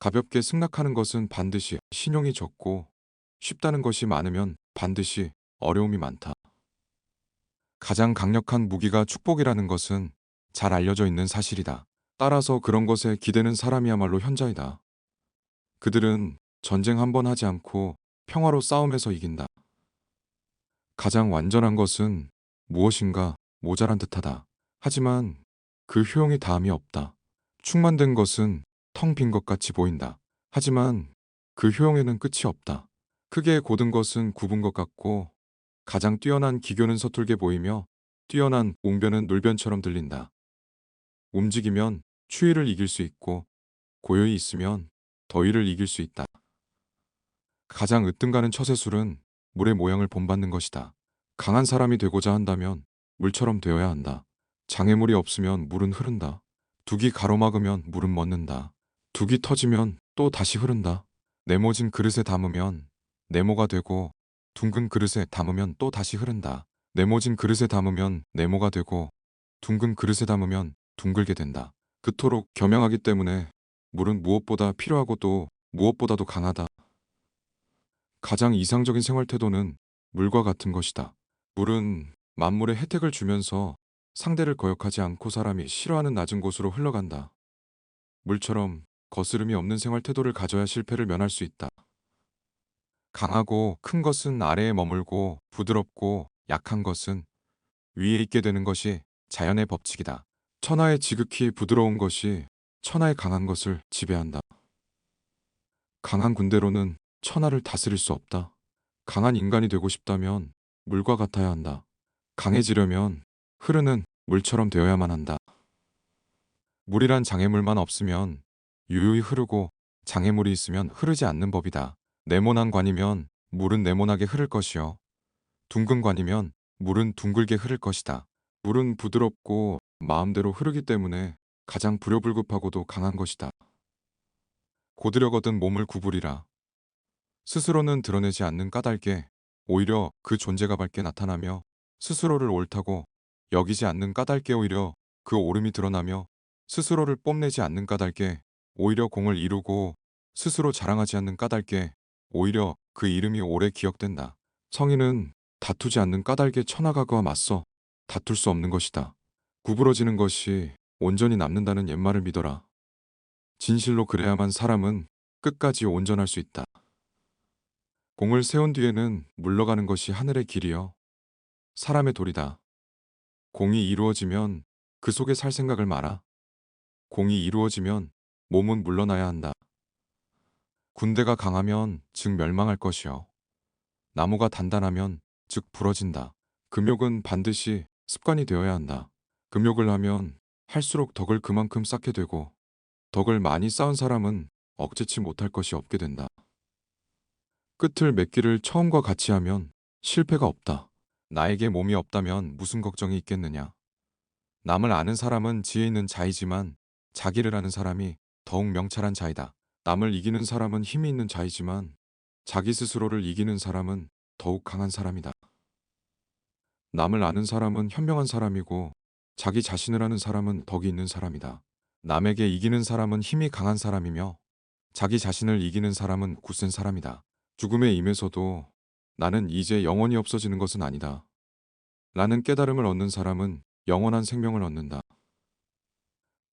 가볍게 승낙하는 것은 반드시 신용이 적고 쉽다는 것이 많으면 반드시 어려움이 많다. 가장 강력한 무기가 축복이라는 것은 잘 알려져 있는 사실이다. 따라서 그런 것에 기대는 사람이야말로 현자이다. 그들은 전쟁 한 번 하지 않고 평화로 싸움에서 이긴다. 가장 완전한 것은 무엇인가 모자란 듯하다. 하지만 그 효용이 다함이 없다. 충만된 것은 텅 빈 것 같이 보인다. 하지만 그 효용에는 끝이 없다. 크게 곧은 것은 굽은 것 같고 가장 뛰어난 기교는 서툴게 보이며 뛰어난 웅변은 놀변처럼 들린다. 움직이면 추위를 이길 수 있고 고요히 있으면 더위를 이길 수 있다. 가장 으뜸가는 처세술은 물의 모양을 본받는 것이다. 강한 사람이 되고자 한다면 물처럼 되어야 한다. 장애물이 없으면 물은 흐른다. 둑이 가로막으면 물은 멎는다. 둑이 터지면 또 다시 흐른다. 네모진 그릇에 담으면 네모가 되고 둥근 그릇에 담으면 또 다시 흐른다. 네모진 그릇에 담으면 네모가 되고 둥근 그릇에 담으면 둥글게 된다. 그토록 겸양하기 때문에 물은 무엇보다 필요하고 또 무엇보다도 강하다. 가장 이상적인 생활 태도는 물과 같은 것이다. 물은 만물에 혜택을 주면서 상대를 거역하지 않고 사람이 싫어하는 낮은 곳으로 흘러간다. 물처럼 거스름이 없는 생활 태도를 가져야 실패를 면할 수 있다. 강하고 큰 것은 아래에 머물고 부드럽고 약한 것은 위에 있게 되는 것이 자연의 법칙이다. 천하의 지극히 부드러운 것이 천하의 강한 것을 지배한다. 강한 군대로는 천하를 다스릴 수 없다. 강한 인간이 되고 싶다면 물과 같아야 한다. 강해지려면 흐르는 물처럼 되어야만 한다. 물이란 장애물만 없으면 유유히 흐르고 장애물이 있으면 흐르지 않는 법이다. 네모난 관이면 물은 네모나게 흐를 것이요. 둥근 관이면 물은 둥글게 흐를 것이다. 물은 부드럽고 마음대로 흐르기 때문에 가장 불효불급하고도 강한 것이다. 고드려 거든 몸을 구부리라. 스스로는 드러내지 않는 까닭에 오히려 그 존재가 밝게 나타나며 스스로를 옳다고 여기지 않는 까닭에 오히려 그 옳음이 드러나며 스스로를 뽐내지 않는 까닭에 오히려 공을 이루고 스스로 자랑하지 않는 까닭에 오히려 그 이름이 오래 기억된다. 성인은 다투지 않는 까닭에 천하가그와 맞서 다툴 수 없는 것이다. 구부러지는 것이 온전히 남는다는 옛말을 믿어라. 진실로 그래야만 사람은 끝까지 온전할 수 있다. 공을 세운 뒤에는 물러가는 것이 하늘의 길이여 사람의 도리다. 공이 이루어지면 그 속에 살 생각을 마라. 공이 이루어지면 몸은 물러나야 한다. 군대가 강하면 즉 멸망할 것이요. 나무가 단단하면 즉 부러진다. 금욕은 반드시 습관이 되어야 한다. 금욕을 하면 할수록 덕을 그만큼 쌓게 되고 덕을 많이 쌓은 사람은 억제치 못할 것이 없게 된다. 끝을 맺기를 처음과 같이 하면 실패가 없다. 나에게 몸이 없다면 무슨 걱정이 있겠느냐. 남을 아는 사람은 지혜 있는 자이지만 자기를 아는 사람이 더욱 명철한 자이다. 남을 이기는 사람은 힘이 있는 자이지만 자기 스스로를 이기는 사람은 더욱 강한 사람이다. 남을 아는 사람은 현명한 사람이고 자기 자신을 아는 사람은 덕이 있는 사람이다. 남에게 이기는 사람은 힘이 강한 사람이며 자기 자신을 이기는 사람은 굳센 사람이다. 죽음의 임에서도 나는 이제 영원히 없어지는 것은 아니다. 라는 깨달음을 얻는 사람은 영원한 생명을 얻는다.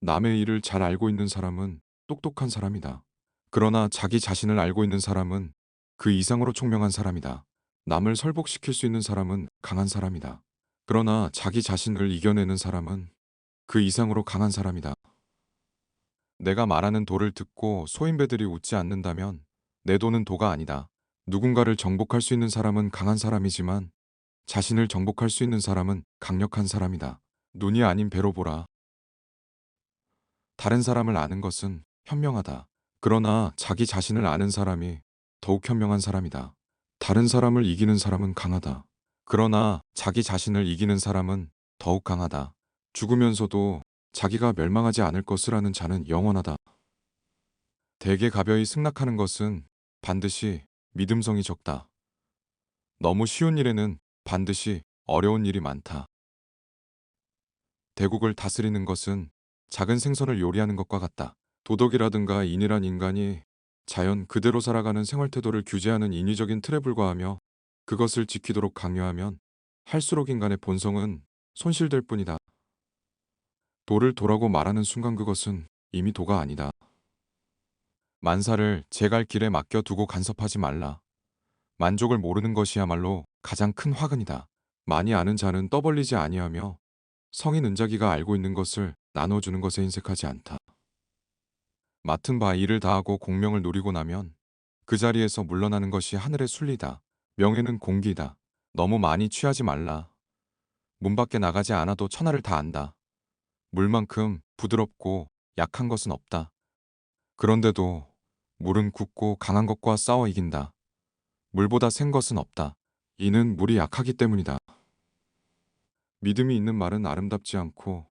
남의 일을 잘 알고 있는 사람은 똑똑한 사람이다. 그러나 자기 자신을 알고 있는 사람은 그 이상으로 총명한 사람이다. 남을 설복시킬 수 있는 사람은 강한 사람이다. 그러나 자기 자신을 이겨내는 사람은 그 이상으로 강한 사람이다. 내가 말하는 도를 듣고 소인배들이 웃지 않는다면 내 도는 도가 아니다. 누군가를 정복할 수 있는 사람은 강한 사람이지만 자신을 정복할 수 있는 사람은 강력한 사람이다. 눈이 아닌 배로 보라. 다른 사람을 아는 것은 현명하다. 그러나 자기 자신을 아는 사람이 더욱 현명한 사람이다. 다른 사람을 이기는 사람은 강하다. 그러나 자기 자신을 이기는 사람은 더욱 강하다. 죽으면서도 자기가 멸망하지 않을 것을 아는 자는 영원하다. 대개 가벼이 승낙하는 것은 반드시 믿음성이 적다. 너무 쉬운 일에는 반드시 어려운 일이 많다. 대국을 다스리는 것은 작은 생선을 요리하는 것과 같다. 도덕이라든가 인이란 인간이 자연 그대로 살아가는 생활 태도를 규제하는 인위적인 틀에 불과하며 그것을 지키도록 강요하면 할수록 인간의 본성은 손실될 뿐이다. 도를 도라고 말하는 순간 그것은 이미 도가 아니다. 만사를 제갈 길에 맡겨두고 간섭하지 말라. 만족을 모르는 것이야말로 가장 큰 화근이다. 많이 아는 자는 떠벌리지 아니하며 성인 은자기가 알고 있는 것을 나눠주는 것에 인색하지 않다. 맡은 바 일을 다하고 공명을 누리고 나면 그 자리에서 물러나는 것이 하늘의 순리다. 명예는 공기다. 너무 많이 취하지 말라. 문 밖에 나가지 않아도 천하를 다 안다. 물만큼 부드럽고 약한 것은 없다. 그런데도 물은 굳고 강한 것과 싸워 이긴다. 물보다 센 것은 없다. 이는 물이 약하기 때문이다. 믿음이 있는 말은 아름답지 않고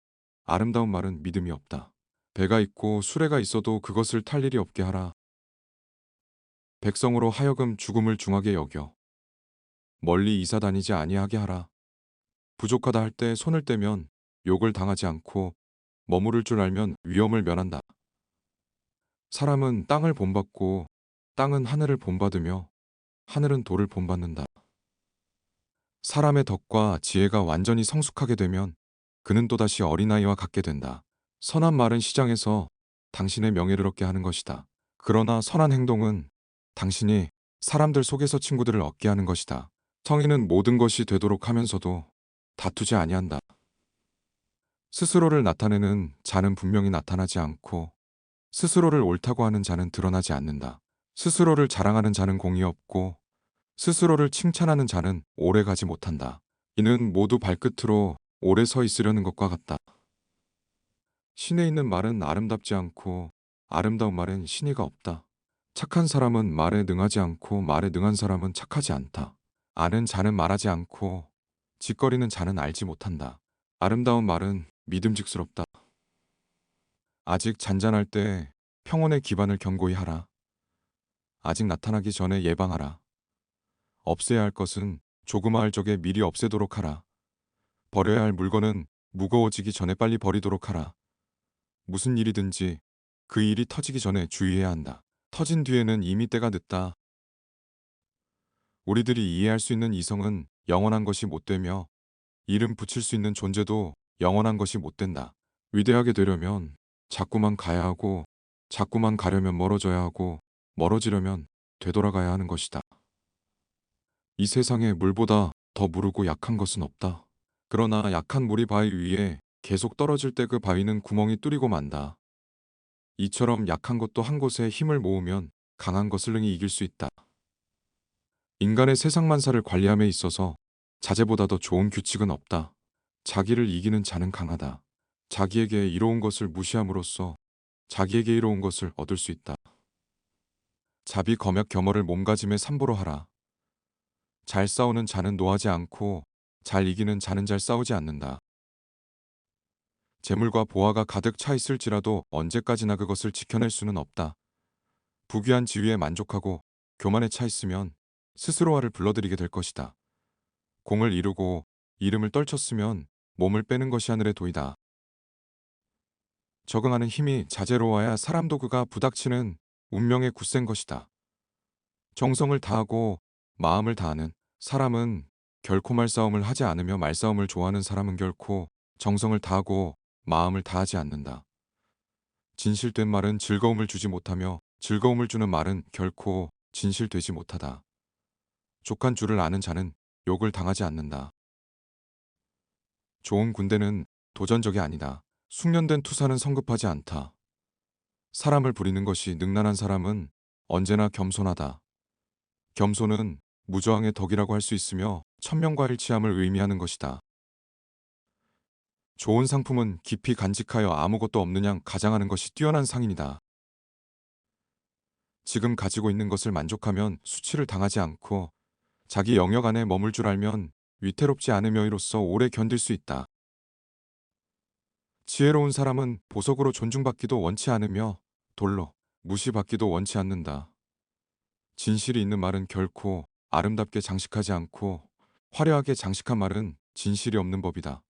아름다운 말은 믿음이 없다. 배가 있고 수레가 있어도 그것을 탈 일이 없게 하라. 백성으로 하여금 죽음을 중하게 여겨 멀리 이사 다니지 아니하게 하라. 부족하다 할 때 손을 떼면 욕을 당하지 않고 머무를 줄 알면 위험을 면한다. 사람은 땅을 본받고 땅은 하늘을 본받으며 하늘은 돌을 본받는다. 사람의 덕과 지혜가 완전히 성숙하게 되면 그는 또다시 어린아이와 같게 된다. 선한 말은 시장에서 당신의 명예를 얻게 하는 것이다. 그러나 선한 행동은 당신이 사람들 속에서 친구들을 얻게 하는 것이다. 성인은 모든 것이 되도록 하면서도 다투지 아니한다. 스스로를 나타내는 자는 분명히 나타나지 않고 스스로를 옳다고 하는 자는 드러나지 않는다. 스스로를 자랑하는 자는 공이 없고 스스로를 칭찬하는 자는 오래 가지 못한다. 이는 모두 발끝으로 오래 서 있으려는 것과 같다. 신에 있는 말은 아름답지 않고 아름다운 말엔 신의가 없다. 착한 사람은 말에 능하지 않고 말에 능한 사람은 착하지 않다. 아는 자는 말하지 않고 짓거리는 자는 알지 못한다. 아름다운 말은 믿음직스럽다. 아직 잔잔할 때 평온의 기반을 견고히 하라. 아직 나타나기 전에 예방하라. 없애야 할 것은 조그마할 적에 미리 없애도록 하라. 버려야 할 물건은 무거워지기 전에 빨리 버리도록 하라. 무슨 일이든지 그 일이 터지기 전에 주의해야 한다. 터진 뒤에는 이미 때가 늦다. 우리들이 이해할 수 있는 이성은 영원한 것이 못 되며 이름 붙일 수 있는 존재도 영원한 것이 못 된다. 위대하게 되려면 자꾸만 가야 하고 자꾸만 가려면 멀어져야 하고 멀어지려면 되돌아가야 하는 것이다. 이 세상에 물보다 더 무르고 약한 것은 없다. 그러나 약한 물이 바위 위에 계속 떨어질 때 그 바위는 구멍이 뚫리고 만다. 이처럼 약한 것도 한 곳에 힘을 모으면 강한 것을 능히 이길 수 있다. 인간의 세상만사를 관리함에 있어서 자제보다 더 좋은 규칙은 없다. 자기를 이기는 자는 강하다. 자기에게 이로운 것을 무시함으로써 자기에게 이로운 것을 얻을 수 있다. 자비 검약 겸허를 몸가짐에 삼보로 하라. 잘 싸우는 자는 노하지 않고 잘 이기는 자는 잘 싸우지 않는다. 재물과 보화가 가득 차 있을지라도 언제까지나 그것을 지켜낼 수는 없다. 부귀한 지위에 만족하고 교만에 차 있으면 스스로 화를 불러들이게 될 것이다. 공을 이루고 이름을 떨쳤으면 몸을 빼는 것이 하늘의 도이다. 적응하는 힘이 자제로워야 사람 도구가 부닥치는 운명에 굳센 것이다. 정성을 다하고 마음을 다하는 사람은 결코 말싸움을 하지 않으며 말싸움을 좋아하는 사람은 결코 정성을 다하고 마음을 다하지 않는다. 진실된 말은 즐거움을 주지 못하며 즐거움을 주는 말은 결코 진실되지 못하다. 족한 줄을 아는 자는 욕을 당하지 않는다. 좋은 군대는 도전적이 아니다. 숙련된 투사는 성급하지 않다. 사람을 부리는 것이 능란한 사람은 언제나 겸손하다. 겸손은 무저항의 덕이라고 할 수 있으며 천명과 일치함을 의미하는 것이다. 좋은 상품은 깊이 간직하여 아무것도 없는 양 가장하는 것이 뛰어난 상인이다. 지금 가지고 있는 것을 만족하면 수치를 당하지 않고 자기 영역 안에 머물 줄 알면 위태롭지 않으며 이로써 오래 견딜 수 있다. 지혜로운 사람은 보석으로 존중받기도 원치 않으며 돌로 무시받기도 원치 않는다. 진실이 있는 말은 결코 아름답게 장식하지 않고 화려하게 장식한 말은 진실이 없는 법이다.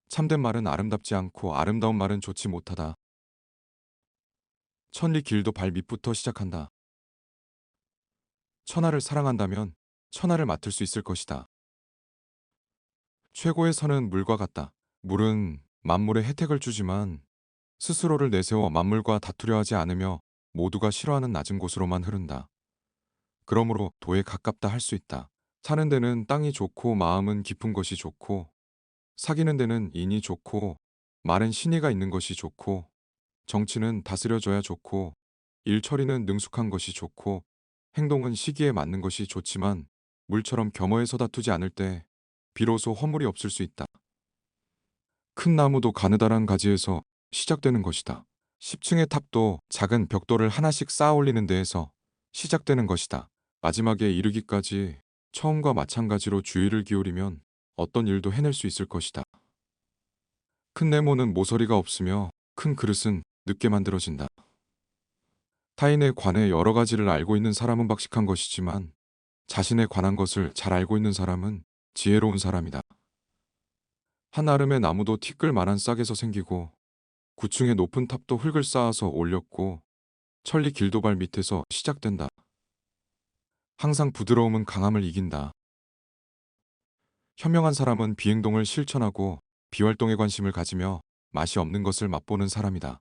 참된 말은 아름답지 않고 아름다운 말은 좋지 못하다. 천리 길도 발 밑부터 시작한다. 천하를 사랑한다면 천하를 맡을 수 있을 것이다. 최고의 선은 물과 같다. 물은 만물에 혜택을 주지만 스스로를 내세워 만물과 다투려 하지 않으며 모두가 싫어하는 낮은 곳으로만 흐른다. 그러므로 도에 가깝다 할 수 있다. 사는 데는 땅이 좋고 마음은 깊은 것이 좋고 사귀는 데는 인이 좋고 말은 신의가 있는 것이 좋고 정치는 다스려져야 좋고 일처리는 능숙한 것이 좋고 행동은 시기에 맞는 것이 좋지만 물처럼 겸허해서 다투지 않을 때 비로소 허물이 없을 수 있다. 큰 나무도 가느다란 가지에서 시작되는 것이다. 10층의 탑도 작은 벽돌을 하나씩 쌓아 올리는 데에서 시작되는 것이다. 마지막에 이르기까지 처음과 마찬가지로 주의를 기울이면 어떤 일도 해낼 수 있을 것이다. 큰 네모는 모서리가 없으며 큰 그릇은 늦게 만들어진다. 타인에 관해 여러 가지를 알고 있는 사람은 박식한 것이지만 자신에 관한 것을 잘 알고 있는 사람은 지혜로운 사람이다. 한 아름의 나무도 티끌 만한 싹에서 생기고 9층의 높은 탑도 흙을 쌓아서 올렸고 천리 길도발 밑에서 시작된다. 항상 부드러움은 강함을 이긴다. 현명한 사람은 비행동을 실천하고 비활동에 관심을 가지며 맛이 없는 것을 맛보는 사람이다.